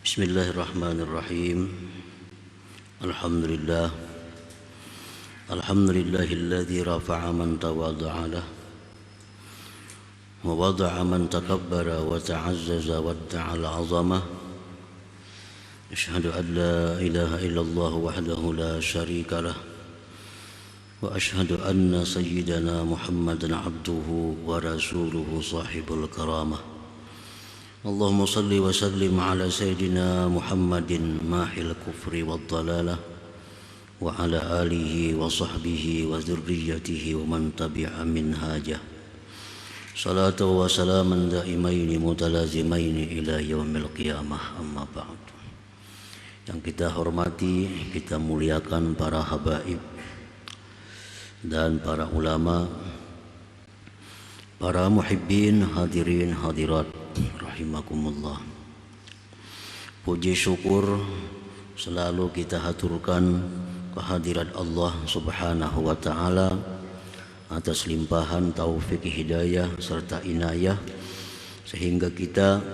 Bismillahirrahmanirrahim. Alhamdulillah. Alhamdulillahilladzi rafa'a man tawadha'a lah wa wada'a man takabbara wa ta'azzaza wa adda'a al-'azamah. Asyhadu an la ilaha illallah wahdahu la syarika lah wa asyhadu anna sayyidana Muhammadan 'abduhu wa rasuluhu sahibul karamah. Allahumma salli wa sallim ala sayyidina Muhammadin mahil kufri wad dalalah wa ala alihi wa sahbihi wa dzurriyyatihi wa man tabi'a minhajah. Salatu wa salaman daimaini mutalazimaini ila yaumil qiyamah, amma ba'd. Yang kita hormati, kita muliakan para habaib dan para ulama, para muhibbin, hadirin hadirat rahimakumullah. Puji syukur selalu kita haturkan kehadirat Allah Subhanahu wa taala atas limpahan taufik hidayah serta inayah sehingga kita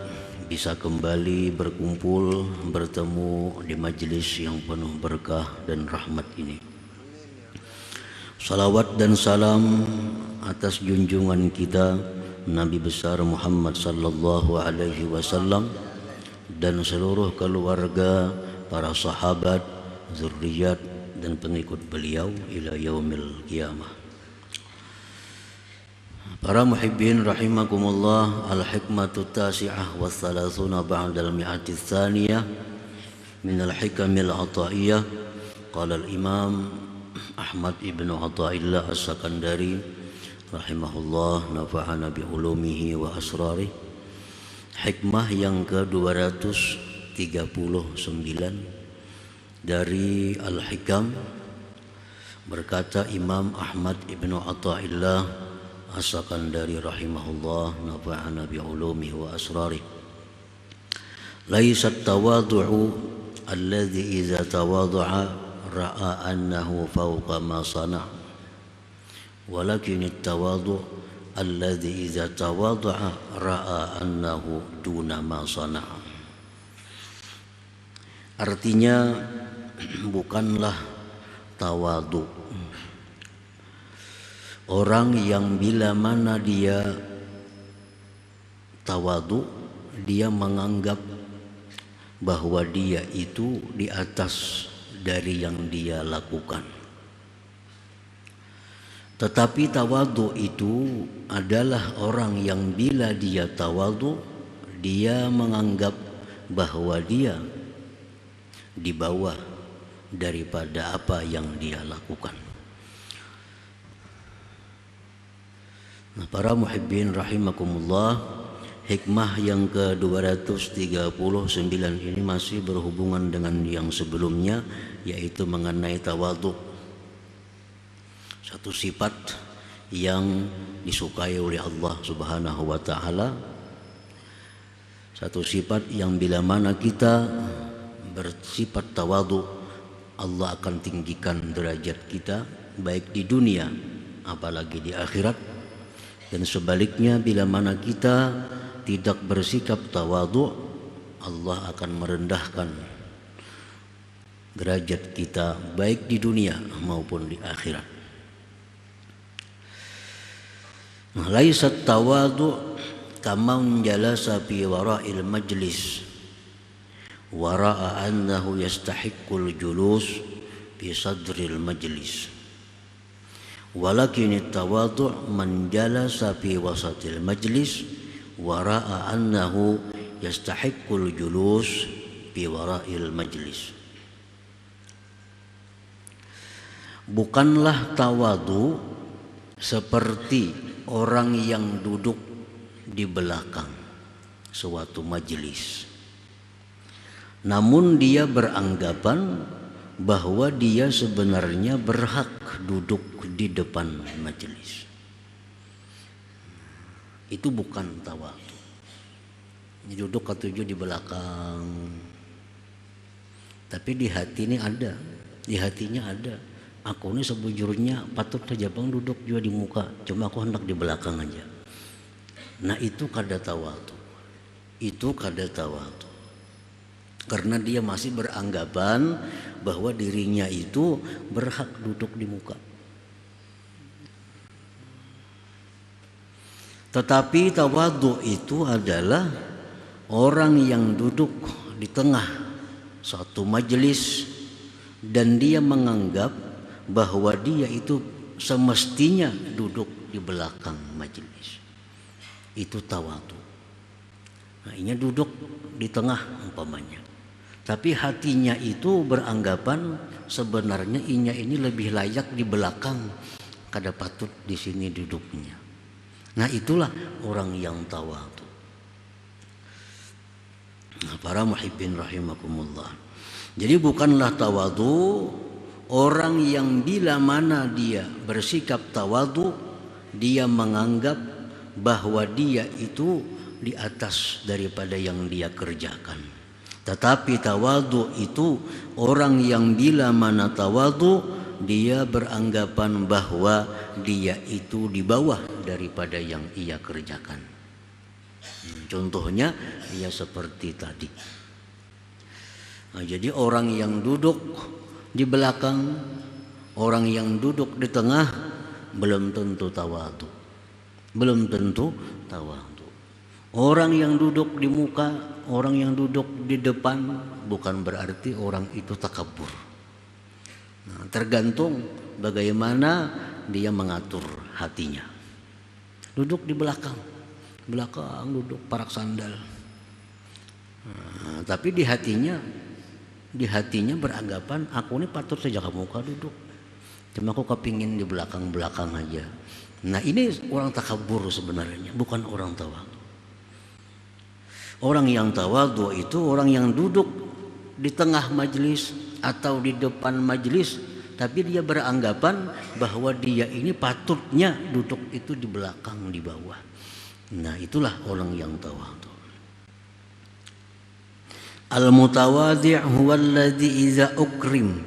bisa kembali berkumpul bertemu di majelis yang penuh berkah dan rahmat ini. Salawat dan salam atas junjungan kita Nabi besar Muhammad sallallahu alaihi wasallam dan seluruh keluarga, para sahabat, zurriyat dan pengikut beliau ila yaumil qiyamah. Para muhibbin rahimakumullah, al-hikmatu tasi'ah wa thalathuna ba'da al-mi'ati tsaniyah min al-hikamil ataiyah. Qala al-imam Ahmad ibn Athaillah as-Sakandari rahimahullah, nafa'ana bi ulumihi wa asrarih. Hikmah yang ke-239 dari Al-Hikam, berkata Imam Ahmad ibn Athaillah as-Sakandari rahimahullah, nafa'ana bi ulumihi wa asrarih. Laisat tawadhu'u alladhi idza tawadha'a ra'a annahu fawqa ma sana'a, walakin at-tawadhu' alladhi idza tawadha'a ra'a annahu duna ma sana'a. Artinya bukanlah tawadhu orang yang bila mana dia tawadhu, dia menganggap bahwa dia itu di atas dari yang dia lakukan. Tetapi tawadhu itu adalah orang yang bila dia tawadhu, dia menganggap bahwa dia di bawah daripada apa yang dia lakukan. Nah, para muhibbin rahimakumullah, hikmah yang ke-239 ini masih berhubungan dengan yang sebelumnya, yaitu mengenai tawadhu. Satu sifat yang disukai oleh Allah Subhanahu wa taala, satu sifat yang bila mana kita bersifat tawadhu, Allah akan tinggikan derajat kita baik di dunia apalagi di akhirat. Dan sebaliknya bila mana kita tidak bersikap tawadhu, Allah akan merendahkan derajat kita baik di dunia maupun di akhirat. Laisat tawadhu kaman jalasa fi wara'il majlis wa ra'a annahu yastahiqqul julus fi sadril majlis, walakin at-tawadhu' man jalasa fi wasatil majlis wa ra'a annahu yastahiqqul julus fi wara'il majlis. Bukanlah tawadhu seperti orang yang duduk di belakang suatu majelis, namun dia beranggapan bahwa dia sebenarnya berhak duduk di depan majelis. Itu bukan tawadhu. Duduk ketujuh di belakang, tapi di hati ini ada, di hatinya ada. Aku ini sebujurnya patut saja bang duduk juga di muka, cuma aku hendak di belakang aja. Nah itu kada tawadhu. Itu kada tawadhu. karena dia masih beranggapan bahwa dirinya itu berhak duduk di muka. Tetapi tawadhu itu adalah orang yang duduk di tengah suatu majelis dan dia menganggap bahwa dia itu semestinya duduk di belakang majelis. Itu tawadhu. Nah, ini duduk di tengah umpamanya. Tapi hatinya itu beranggapan sebenarnya inya ini lebih layak di belakang, kada patut di sini duduknya. Nah, itulah orang yang tawadhu. Nah, para muhibbin rahimakumullah. Jadi bukanlah tawadhu orang yang bila mana dia bersikap tawadhu, dia menganggap bahwa dia itu di atas daripada yang dia kerjakan. Tetapi tawadhu itu orang yang bila mana tawadhu dia beranggapan bahwa dia itu di bawah daripada yang ia kerjakan. Contohnya ya seperti tadi. Nah, jadi orang yang duduk di belakang, orang yang duduk di tengah belum tentu tawadhu. Belum tentu tawadhu. Orang yang duduk di muka, orang yang duduk di depan bukan berarti orang itu takabur. Nah, tergantung bagaimana dia mengatur hatinya. Duduk di belakang duduk parak sandal. Nah, tapi di hatinya beranggapan aku ini patut saja ke muka duduk. Cuma aku kepingin di belakang aja. Nah, ini orang takabur sebenarnya, bukan orang tawadhu. Orang yang tawadhu itu orang yang duduk di tengah majelis atau di depan majelis, tapi dia beranggapan bahwa dia ini patutnya duduk itu di belakang, di bawah. Nah, itulah orang yang tawadhu. Al-mutawadhi' huwa alladhi idza ukrim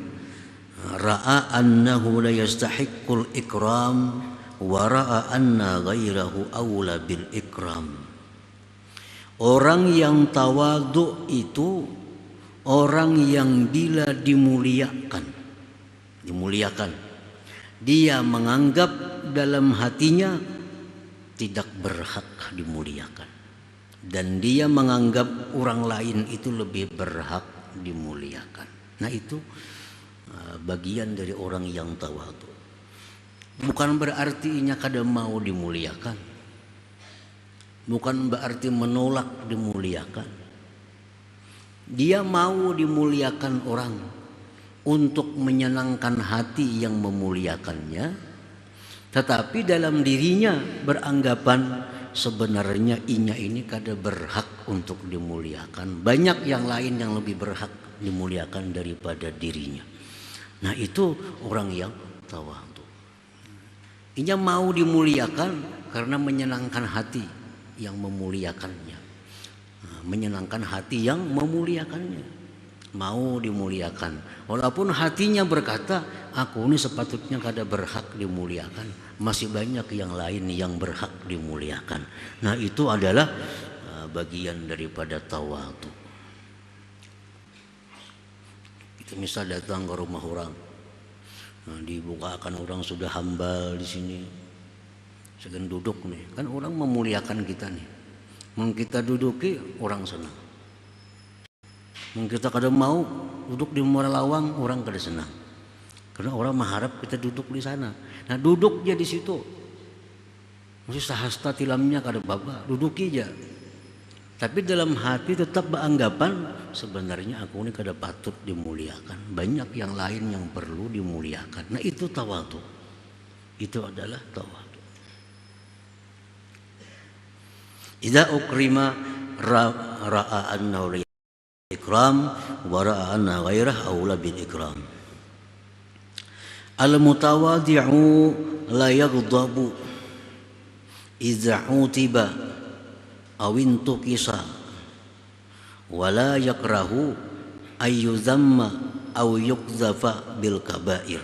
ra'a annahu la yastahiqqul ikram wa ra'a anna ghairahu awla bil ikram. Orang yang tawadhu itu orang yang bila dimuliakan, dia menganggap dalam hatinya tidak berhak dimuliakan, dan dia menganggap orang lain itu lebih berhak dimuliakan. Nah, itu bagian dari orang yang tawadhu. Bukan berarti inya kada mau dimuliakan, bukan berarti menolak dimuliakan. Dia mau dimuliakan orang untuk menyenangkan hati yang memuliakannya, tetapi dalam dirinya beranggapan sebenarnya inya ini kada berhak untuk dimuliakan. Banyak yang lain yang lebih berhak dimuliakan daripada dirinya. Nah, itu orang yang tawadhu. Inya mau dimuliakan karena menyenangkan hati yang memuliakannya, menyenangkan hati yang memuliakannya, mau dimuliakan walaupun hatinya berkata aku ini sepatutnya kada berhak dimuliakan, masih banyak yang lain yang berhak dimuliakan. Nah, itu adalah bagian daripada tawadhu. Kita misal datang ke rumah orang, dibukakan orang sudah hambal di sini, segan duduk nih, kan orang memuliakan kita nih. Mau kita duduki orang senang. Mau kita kada mau duduk di muara lawang, orang kada senang. Karena orang mengharap kita duduk di sana. Nah, duduk aja di situ. Mesti sahasta tilamnya kada baba, duduki aja. Tapi dalam hati tetap beranggapan sebenarnya aku ini kada patut dimuliakan. Banyak yang lain yang perlu dimuliakan. Nah, itu tawadhu. Itu adalah tawadhu. Idza ukrima ra'a annahu ikram wa ra'a anna ghairahu aula bil ikram. Al mutawadhi'u la yaghdabu idza utiba aw intuqisa wa la yakrahu ay yuzamma aw yuqzafa bil kabair.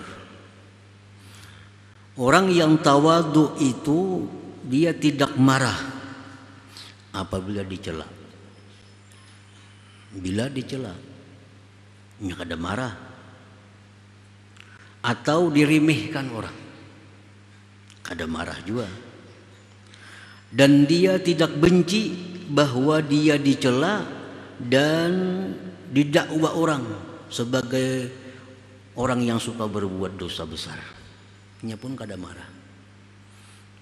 Orang yang tawadhu itu dia tidak marah apabila dicela. Bila dicela, nya kada marah. Atau dirimihkan orang, kada marah juga. Dan dia tidak benci bahwa dia dicela dan didakwa orang sebagai orang yang suka berbuat dosa besar. Nya pun kada marah.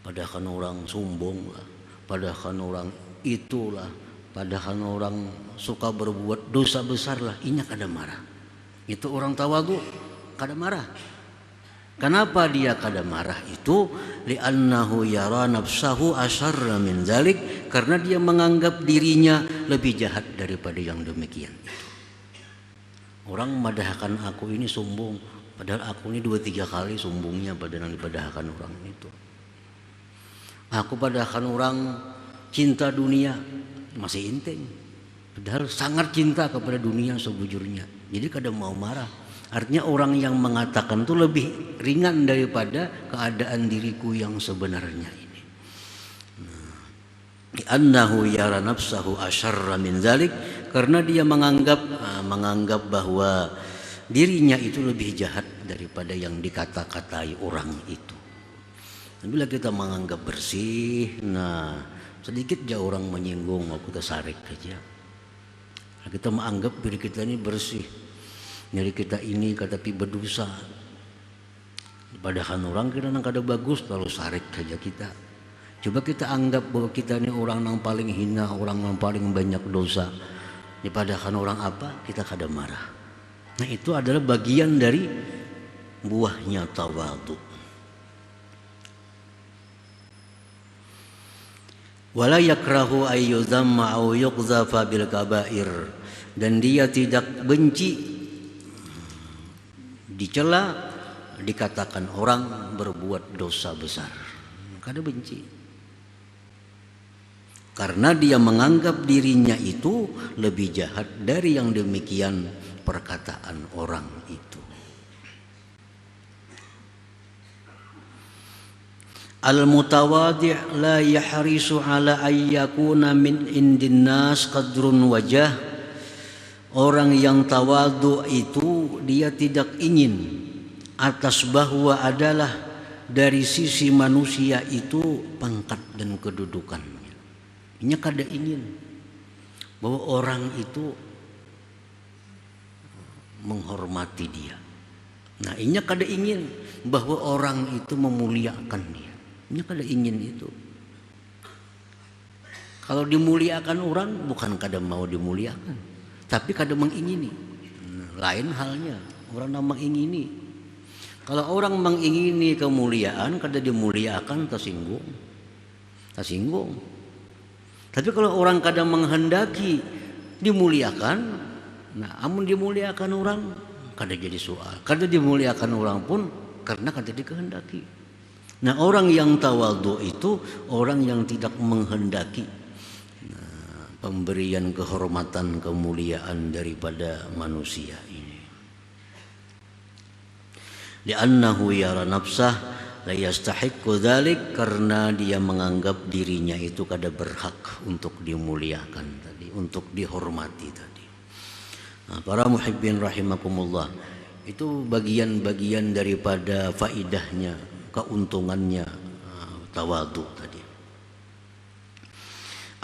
Padahal orang sombong lah, padahal orang itulah, padahal orang suka berbuat dosa besar lah, inya kada marah. Itu orang tawadhu kada marah. Kenapa dia kada marah itu? Li'annahu yara nafsahu asyarra min dzalik, karena dia menganggap dirinya lebih jahat daripada yang demikian itu. Orang madahkan aku ini sombong, padahal aku ini 2-3 kali sombongnya pada yang dipadahkan orang itu. Aku padahkan orang cinta dunia, masih inteng, padahal sangat cinta kepada dunia sebujurnya. Jadi kada mau marah. Artinya orang yang mengatakan itu lebih ringan daripada keadaan diriku yang sebenarnya ini. Annahu yara nafsahu asyarra min dzalik, karena dia menganggap bahwa dirinya itu lebih jahat daripada yang dikata-katai orang itu. Dan bila kita menganggap bersih, nah sedikit aja orang menyinggung, aku tersarik saja. Kita menganggap diri kita ini bersih, jadi kita ini tapi berdosa. Padahal orang kita nang kada bagus, lalu sarik saja kita. Coba kita anggap bahwa kita ini orang yang paling hina, orang yang paling banyak dosa. Padahal orang apa? Kita kada marah. Nah itu adalah bagian dari buahnya tawadhu. Wala yakrahu ayyudhamma au yuqdhafa bil kabair, dan dia tidak benci dicela, dikatakan orang berbuat dosa besar. Kada benci, karena dia menganggap dirinya itu lebih jahat dari yang demikian perkataan orang itu. Al-mutawadi' la yahrisu ala ayyakuna min indin nas qadrun wajah. Orang yang tawadhu itu dia tidak ingin atas bahwa adalah dari sisi manusia itu pangkat dan kedudukannya. Inya kada ingin bahwa orang itu menghormati dia. Nah, inya kada ingin bahwa orang itu memuliakan dia. Inya kada ingin itu. Kalau dimuliakan orang bukan kada mau dimuliakan, tapi kada mengingini. Lain halnya orang yang mengingini. Kalau orang mengingini kemuliaan, kada dimuliakan, tersinggung. Tapi kalau orang kada menghendaki dimuliakan, nah amun dimuliakan orang kada jadi soal. Kada dimuliakan orang pun karena kada dikehendaki. Nah orang yang tawadhu itu orang yang tidak menghendaki pemberian kehormatan, kemuliaan daripada manusia ini. Li'annahu yara nafsah la yastahiqqu dzalik, karena dia menganggap dirinya itu kada berhak untuk dimuliakan tadi, untuk dihormati tadi. Nah, para muhibbin rahimakumullah, itu bagian-bagian daripada faidahnya, keuntungannya tawadhu tadi.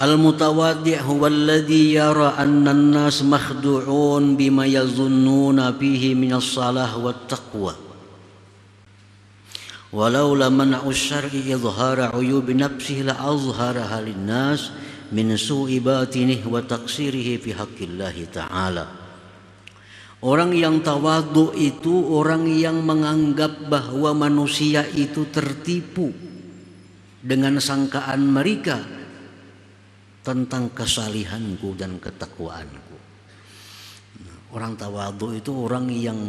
Al-mutawaddi' huwa alladhi yara anna an-nas makhdu'un bima yazunnuna fihi min as-salah wat taqwa. Walau la man'u syar'i izhara 'uyubi nafsihi la azharaha lin-nas min su'i batinihi wa taqsirihi fi haqqillahi ta'ala. Orang yang tawadhu itu orang yang menganggap bahwa manusia itu tertipu dengan sangkaan mereka tentang kesalihanku dan ketakwaanku. Orang tawadhu itu orang yang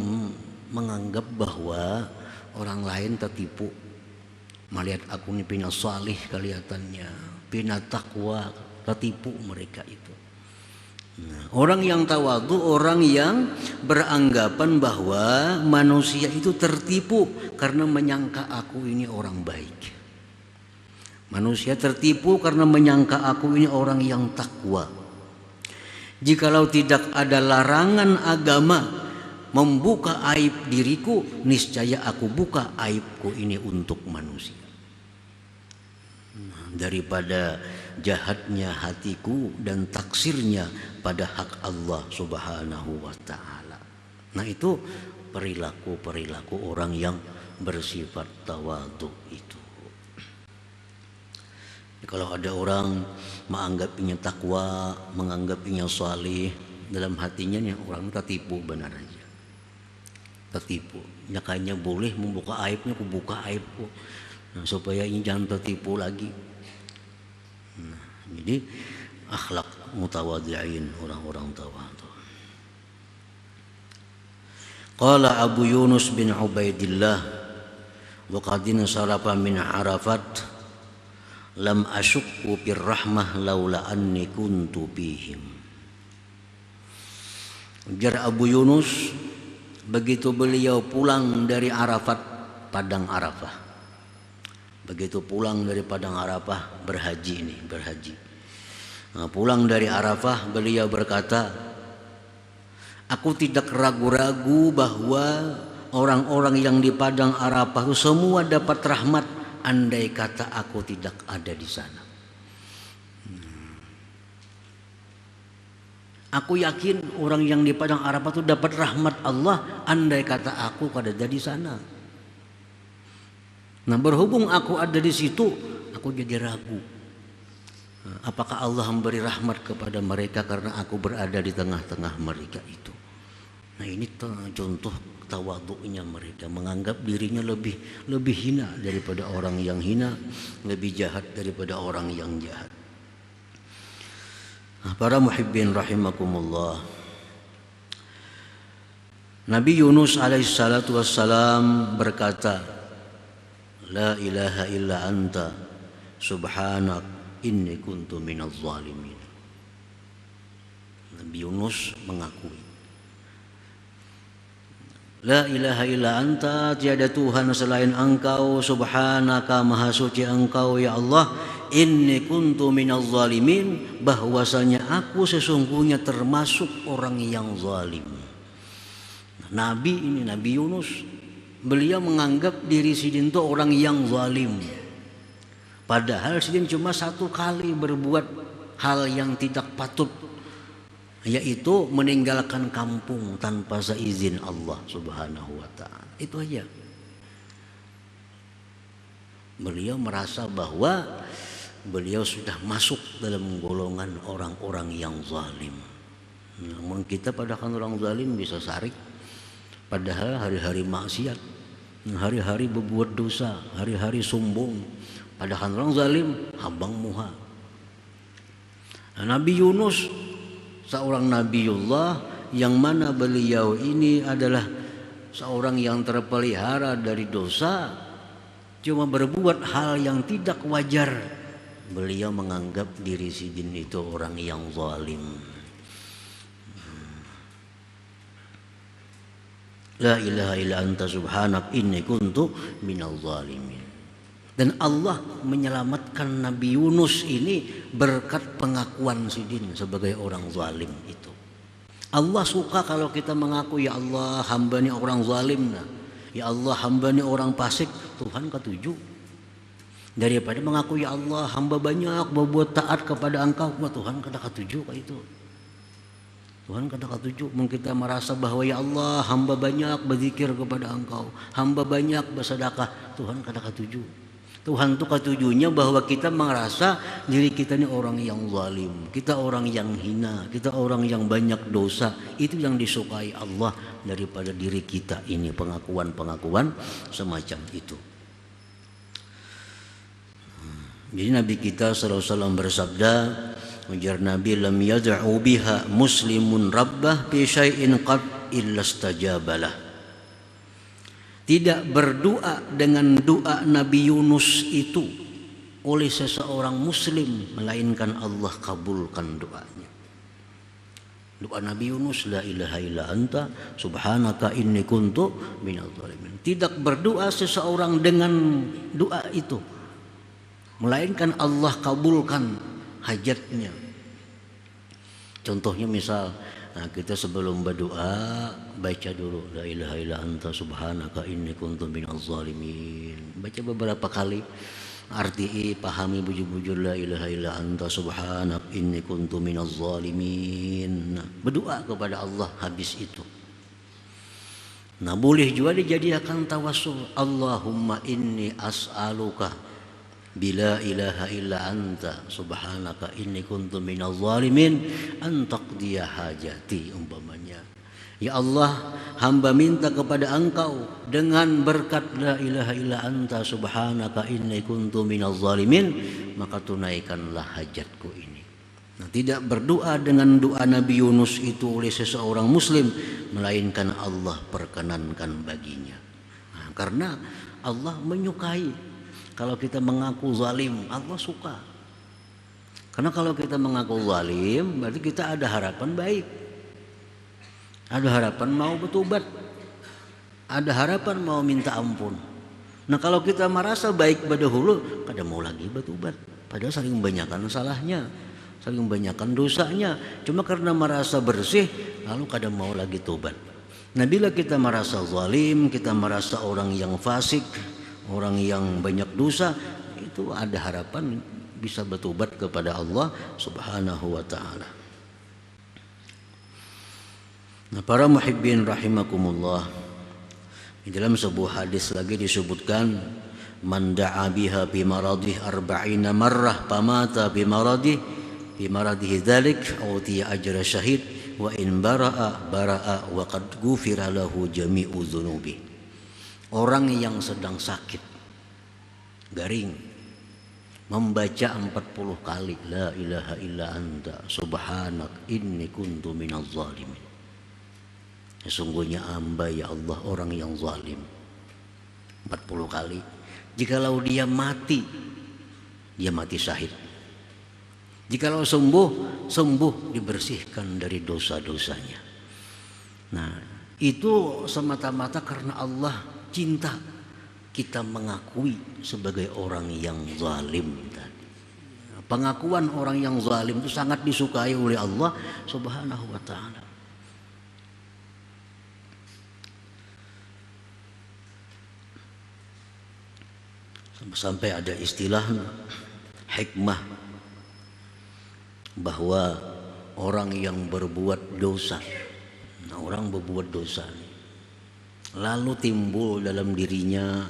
menganggap bahwa orang lain tertipu, melihat aku ini pina salih kelihatannya, pina takwa, tertipu mereka itu. Nah, orang yang tawadhu orang yang beranggapan bahwa manusia itu tertipu karena menyangka aku ini orang baik. Manusia tertipu karena menyangka aku ini orang yang takwa. Jikalau tidak ada larangan agama membuka aib diriku, niscaya aku buka aibku ini untuk manusia. Daripada jahatnya hatiku dan taksirnya pada hak Allah Subhanahu wa ta'ala. Nah, itu perilaku orang yang bersifat tawadhu itu. Kalau ada orang menganggapnya takwa, menganggapnya salih, dalam hatinya nih orang tertipu, benar aja tertipu. Ya kayaknya boleh membuka aibnya, aku buka aibku, nah, supaya ini jangan tertipu lagi. Nah, jadi akhlak mutawadhi'in, orang-orang tawadhu. Qala Abu Yunus bin Ubaidillah wa qadin sarafa min Arafat lam asyukku bir rahmah laula anni kuntu bihim. Ujar Abu Yunus, begitu beliau pulang dari Arafat, padang Arafah. Begitu pulang dari padang Arafah, berhaji. Nah, pulang dari Arafah, beliau berkata, aku tidak ragu-ragu bahwa orang-orang yang di padang Arafah itu semua dapat rahmat andai kata aku tidak ada di sana. Aku yakin orang yang di padang Arafah itu dapat rahmat Allah andai kata aku ada di sana. Nah, berhubung aku ada di situ, aku jadi ragu. Apakah Allah memberi rahmat kepada mereka karena aku berada di tengah-tengah mereka itu. Nah, ini contoh tawadhu'nya mereka, menganggap dirinya lebih hina daripada orang yang hina, lebih jahat daripada orang yang jahat. Nah, para muhibbin rahimakumullah, Nabi Yunus alaihissalatu wassalam berkata, la ilaha illa anta subhanak inni kuntu minaz zalimin. Nabi Yunus mengakui, la ilaha illa anta, tiada Tuhan selain engkau, subhanaka, maha suci engkau ya Allah, inni kuntu minaz zalimin, bahwasanya aku sesungguhnya termasuk orang yang zalim. Nabi ini, Nabi Yunus, beliau menganggap diri sidin itu orang yang zalim. Padahal sidin cuma satu kali berbuat hal yang tidak patut, yaitu meninggalkan kampung tanpa seizin Allah Subhanahu wa ta'ala. Itu aja. Beliau merasa bahwa beliau sudah masuk dalam golongan orang-orang yang zalim. Namun kita padahal orang zalim bisa sarik, padahal hari-hari maksiat, hari-hari berbuat dosa, hari-hari sombong, padahal orang zalim habang muha. Nabi Yunus seorang nabiullah yang mana beliau ini adalah seorang yang terpelihara dari dosa, cuma berbuat hal yang tidak wajar, beliau menganggap diri sidin itu orang yang zalim. La ilaha illa anta subhanak inni kuntu minal zalimin. Dan Allah menyelamatkan Nabi Yunus ini berkat pengakuan sidin sebagai orang zalim itu. Allah suka kalau kita mengaku, ya Allah hamba ini orang zalim, ya Allah hamba ini orang fasik. Tuhan ketujuh. Daripada mengaku, ya Allah hamba banyak berbuat taat kepada engkau, Tuhan kada ketujuh kayak itu. Tuhan kada ketujuh. Mungkin kita merasa bahwa ya Allah hamba banyak berzikir kepada engkau, hamba banyak bersedekah, Tuhan kada ketujuh. Tuhan itu ketujuhnya bahwa kita merasa diri kita ini orang yang zalim, kita orang yang hina, kita orang yang banyak dosa. Itu yang disukai Allah daripada diri kita ini, pengakuan-pengakuan semacam itu. Jadi Nabi kita sallallahu alaihi wasallam bersabda, ujar Nabi, lam yad'u biha muslimun rabbah fi syai'in qad illa istajabalah. Tidak berdoa dengan doa Nabi Yunus itu oleh seseorang muslim melainkan Allah kabulkan doanya. Doa Nabi Yunus, la ilaha illa anta subhanaka inni kuntu minadh dhalimin. Tidak berdoa seseorang dengan doa itu melainkan Allah kabulkan hajatnya. Contohnya misal Nah, kita sebelum berdoa baca dulu la ilaha illa anta subhanaka inni kuntu minaz zalimin. Baca beberapa kali, arti pahami bujur-bujur la ilaha illa anta subhanak inni kuntu minaz zalimin. Nah, berdoa kepada Allah habis itu. Nah, boleh juga dijadikan tawassul, Allahumma inni as'aluka bila ilaha illa anta subhanaka inni kuntu minaz zalimin an taqdiya hajati, umpamanya. Ya Allah, hamba minta kepada Engkau dengan berkat la ilaha illa anta subhanaka inni kuntu minaz zalimin, maka tunaikanlah hajatku ini. Nah, tidak berdoa dengan doa Nabi Yunus itu oleh seseorang muslim, melainkan Allah perkenankan baginya. Nah, karena Allah menyukai kalau kita mengaku zalim, Allah suka. Karena kalau kita mengaku zalim, berarti kita ada harapan baik. Ada harapan mau bertobat. Ada harapan mau minta ampun. Nah, kalau kita merasa baik pada hulu, kada mau lagi bertobat. Padahal saling banyakkan salahnya, saling banyakkan dosanya. Cuma karena merasa bersih, lalu kada mau lagi tobat. Nah, bila kita merasa zalim, kita merasa orang yang fasik, orang yang banyak dosa, itu ada harapan bisa bertobat kepada Allah Subhanahu wa taala. Nah, para muhibbin rahimakumullah, di dalam sebuah hadis lagi disebutkan, man da'a biha bi maradih arba'ina marrah pamata bi maradihi dzalik utiya ajra syahid wa in bara'a wa qad ghufira lahu jami'u dzunubi. Orang yang sedang sakit garing membaca 40 kali la ilaha illa anta subhanak inni kuntu minaz zalimin. Sesungguhnya hamba ya Allah orang yang zalim. 40 kali. Jikalau dia mati syahid. Jikalau sembuh dibersihkan dari dosa-dosanya. Nah, itu semata-mata karena Allah cinta kita mengakui sebagai orang yang zalim tadi. Pengakuan orang yang zalim itu sangat disukai oleh Allah Subhanahu wa taala. Sampai ada istilah hikmah bahwa orang yang berbuat dosa, nah orang berbuat dosa lalu timbul dalam dirinya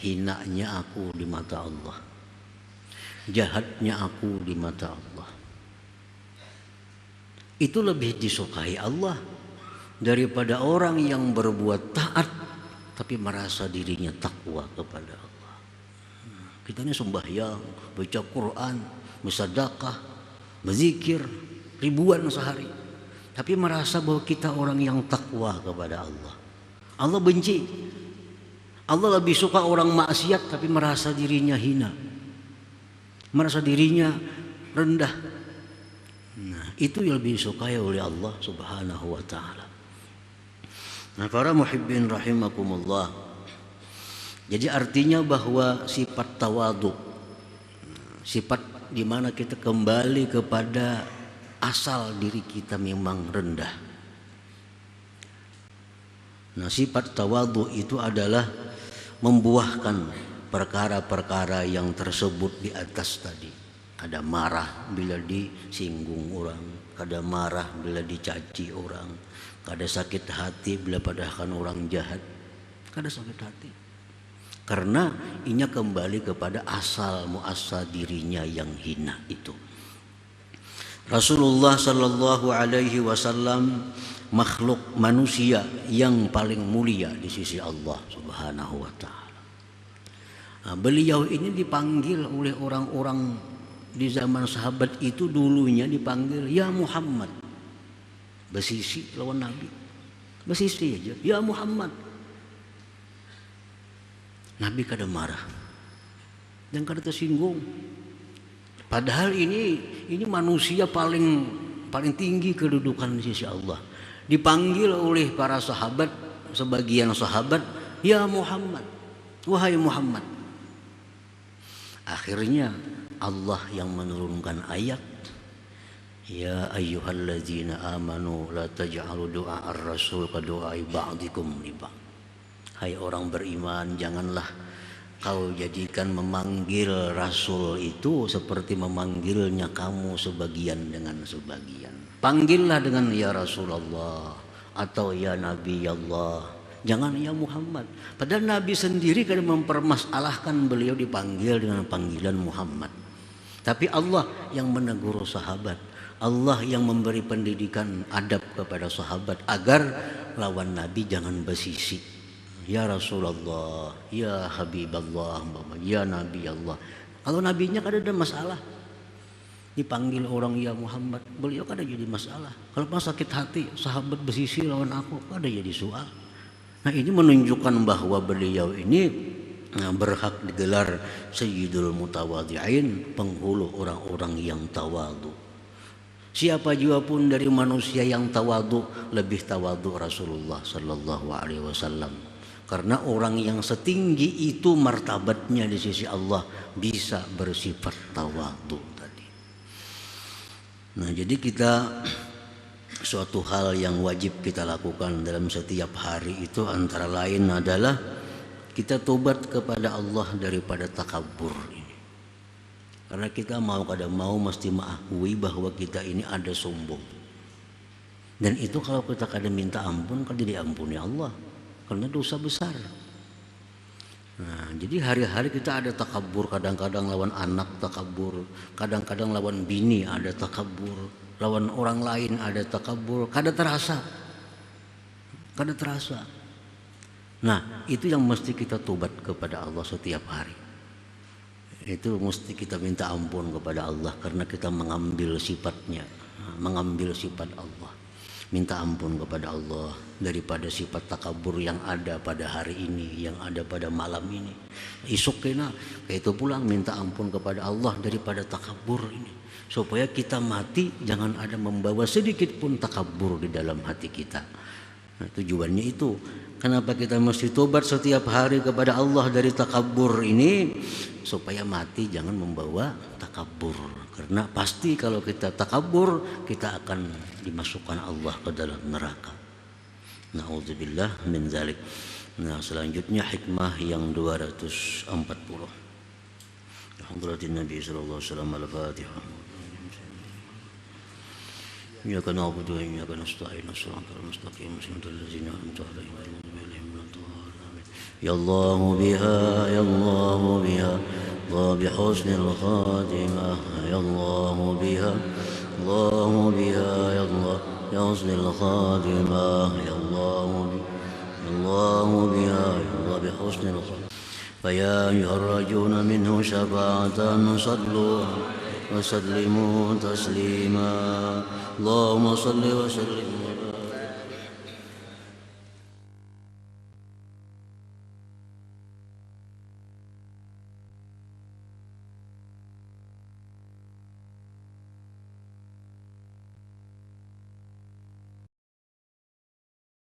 hinanya aku di mata Allah, jahatnya aku di mata Allah, itu lebih disukai Allah daripada orang yang berbuat taat tapi merasa dirinya takwa kepada Allah. Kita ini sembahyang, baca Quran, bersedekah, berzikir ribuan sehari, tapi merasa bahwa kita orang yang takwa kepada Allah. Allah benci. Allah lebih suka orang maksiat tapi merasa dirinya hina, merasa dirinya rendah. Nah, itu yang lebih disukai oleh Allah Subhanahu wa taala. Nah, para muhibbin rahimakumullah, jadi artinya bahwa sifat tawadhu, sifat di mana kita kembali kepada asal diri kita memang rendah. Nah, sifat tawadhu itu adalah membuahkan perkara-perkara yang tersebut di atas tadi. Ada marah bila disinggung orang, ada marah bila dicaci orang, ada sakit hati bila padahkan orang jahat, ada sakit hati. Karena ini kembali kepada asal muasal dirinya yang hina itu. Rasulullah sallallahu alaihi wasallam makhluk manusia yang paling mulia di sisi Allah Subhanahu wa taala. Nah, beliau ini dipanggil oleh orang-orang di zaman sahabat itu, dulunya dipanggil ya Muhammad. Bersisi lawan Nabi. Bersisi aja, ya Muhammad. Nabi kada marah dan kada tersinggung. Padahal ini manusia paling tinggi kedudukan di sisi Allah. Dipanggil oleh para sahabat, sebagian sahabat, ya Muhammad, wahai Muhammad. Akhirnya Allah yang menurunkan ayat Ya ayyuhalladzina amanu la taj'alu du'a ar-rasul ka du'ai ba'dikum li ba'd. Hai orang beriman, janganlah kau jadikan memanggil Rasul itu seperti memanggilnya kamu sebagian dengan sebagian. Panggillah dengan ya Rasulullah atau ya Nabi Allah. Jangan ya Muhammad. Padahal Nabi sendiri kan mempermasalahkan beliau dipanggil dengan panggilan Muhammad. Tapi Allah yang menegur sahabat. Allah yang memberi pendidikan adab kepada sahabat agar lawan Nabi jangan bersisi. Ya Rasulullah, ya Habiballah, ya Nabi Allah. Kalau nabinya kan ada masalah, dipanggil orang ya Muhammad, beliau kan ada jadi masalah. Kalau pas sakit hati, sahabat bersisi lawan aku, ada jadi soal. Nah ini menunjukkan bahwa beliau ini berhak digelar Sayyidul Mutawadhi'in, penghulu orang-orang yang tawadu. Siapa juga pun dari manusia yang tawadu, lebih tawadu Rasulullah Sallallahu Alaihi Wasallam. Karena orang yang setinggi itu martabatnya di sisi Allah bisa bersifat tawadu tadi. Nah jadi kita suatu hal yang wajib kita lakukan dalam setiap hari itu antara lain adalah kita tobat kepada Allah daripada takabur ini. Karena kita mau kada mau mesti mengakui bahwa kita ini ada sombong. Dan itu kalau kita kada minta ampun kada diampuni Allah. Karena dosa besar. Nah, jadi hari-hari kita ada takabur, kadang-kadang lawan anak takabur, kadang-kadang lawan bini ada takabur, lawan orang lain ada takabur, kada terasa. Nah, itu yang mesti kita tobat kepada Allah setiap hari. Itu mesti kita minta ampun kepada Allah karena kita mengambil sifatnya, mengambil sifat Allah. Minta ampun kepada Allah daripada sifat takabur yang ada pada hari ini, yang ada pada malam ini. Isuk kena kayak itu pulang minta ampun kepada Allah daripada takabur ini, supaya kita mati jangan ada membawa sedikit pun takabur di dalam hati kita. Nah, tujuannya itu. Kenapa kita mesti tobat setiap hari kepada Allah dari takabur ini? Supaya mati jangan membawa takabur. Karena pasti kalau kita takabur, kita akan dimasukkan Allah ke dalam neraka. Na'udzubillah min dzalik. Nah, selanjutnya hikmah yang 240. Hadratin Nabi sallallahu alaihi wasallam al-Fatihah. Iyyaka na'budu wa iyyaka nasta'in. Shiratal mustaqim. Shiratal ladzina an'amta 'alaihim ghairil maghdubi 'alaihim waladdallin. Ya Allah biha, ya Allah biha. الله بحسن الخاتمة يا الله بها الله بها يا الله بحسن الخاتمة يا الله بها يا الله بحسن الخاتمة فيا أيها الرجون منه شفاعة صلوا وسلموا تسليما اللهم صل وسلم